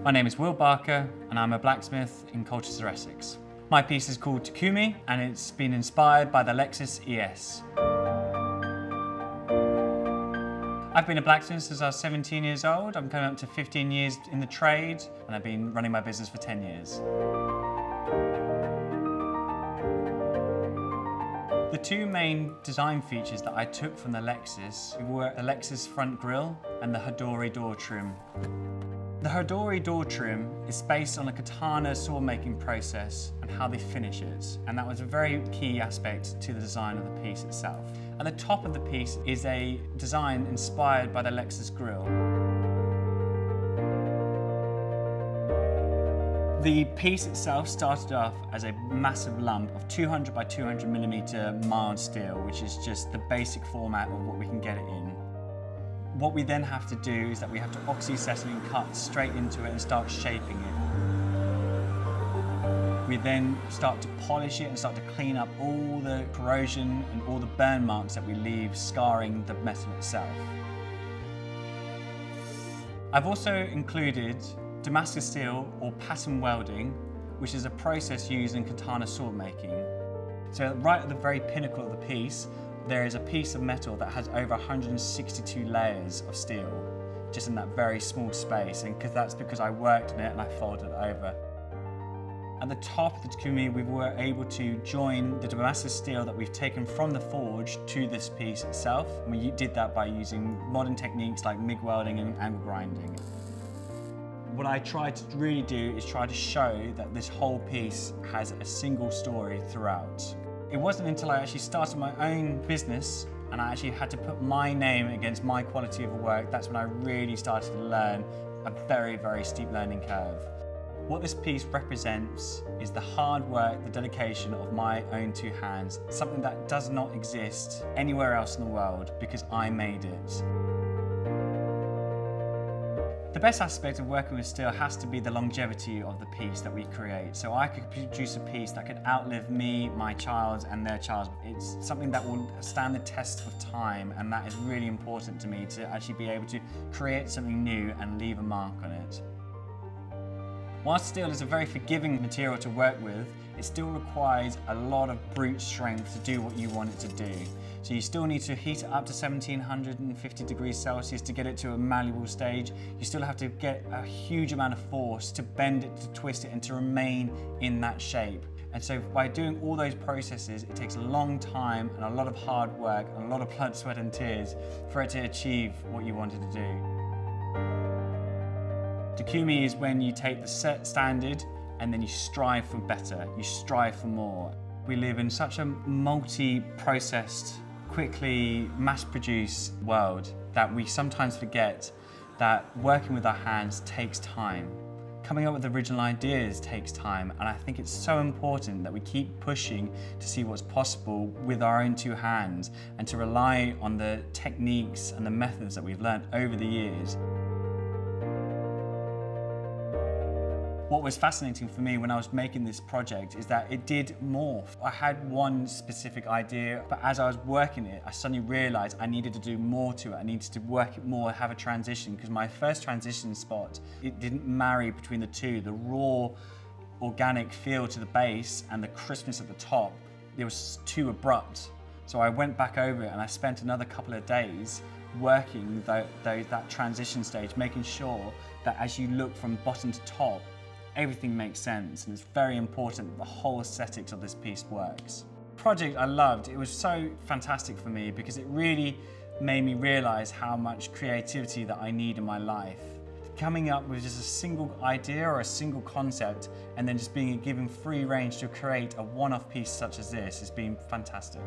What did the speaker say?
My name is Will Barker and I'm a blacksmith in Colchester, Essex. My piece is called Takumi and it's been inspired by the Lexus ES. I've been a blacksmith since I was 17 years old. I'm coming up to 15 years in the trade and I've been running my business for 10 years. The two main design features that I took from the Lexus were the Lexus front grille and the Hidori door trim. The Hidori door trim is based on a katana sword making process and how they finish it, and that was a very key aspect to the design of the piece itself. At the top of the piece is a design inspired by the Lexus grille. The piece itself started off as a massive lump of 200 by 200 millimeter mild steel, which is just the basic format of what we can get it in. What we then have to do is that we have to oxy-acetylene cut straight into it and start shaping it. We then start to polish it and start to clean up all the corrosion and all the burn marks that we leave scarring the metal itself. I've also included Damascus steel or pattern welding, which is a process used in katana sword making. So right at the very pinnacle of the piece, there is a piece of metal that has over 162 layers of steel, just in that very small space, and that's because I worked in it and I folded it over. At the top of the Takumi, we were able to join the Damascus steel that we've taken from the forge to this piece itself, and we did that by using modern techniques like MIG welding and angle grinding. What I tried to really do is try to show that this whole piece has a single story throughout. It wasn't until I actually started my own business and I actually had to put my name against my quality of work, that's when I really started to learn a very, very steep learning curve. What this piece represents is the hard work, the dedication of my own two hands, something that does not exist anywhere else in the world because I made it. The best aspect of working with steel has to be the longevity of the piece that we create. So I could produce a piece that could outlive me, my child, and their child. It's something that will stand the test of time, and that is really important to me, to actually be able to create something new and leave a mark on it. While steel is a very forgiving material to work with, it still requires a lot of brute strength to do what you want it to do. So you still need to heat it up to 1750 degrees Celsius to get it to a malleable stage. You still have to get a huge amount of force to bend it, to twist it, and to remain in that shape. And so by doing all those processes, it takes a long time and a lot of hard work and a lot of blood, sweat and tears for it to achieve what you wanted to do. Takumi is when you take the set standard and then you strive for better, you strive for more. We live in such a multi-processed, quickly mass-produced world that we sometimes forget that working with our hands takes time. Coming up with original ideas takes time, and I think it's so important that we keep pushing to see what's possible with our own two hands and to rely on the techniques and the methods that we've learned over the years. What was fascinating for me when I was making this project is that it did morph. I had one specific idea, but as I was working it, I suddenly realized I needed to do more to it. I needed to work it more, have a transition, because my first transition spot, it didn't marry between the two. The raw, organic feel to the base and the crispness at the top, it was too abrupt. So I went back over it and I spent another couple of days working that transition stage, making sure that as you look from bottom to top, everything makes sense, and it's very important that the whole aesthetics of this piece works. Project I loved, it was so fantastic for me because it really made me realize how much creativity that I need in my life. Coming up with just a single idea or a single concept and then just being given free range to create a one-off piece such as this has been fantastic.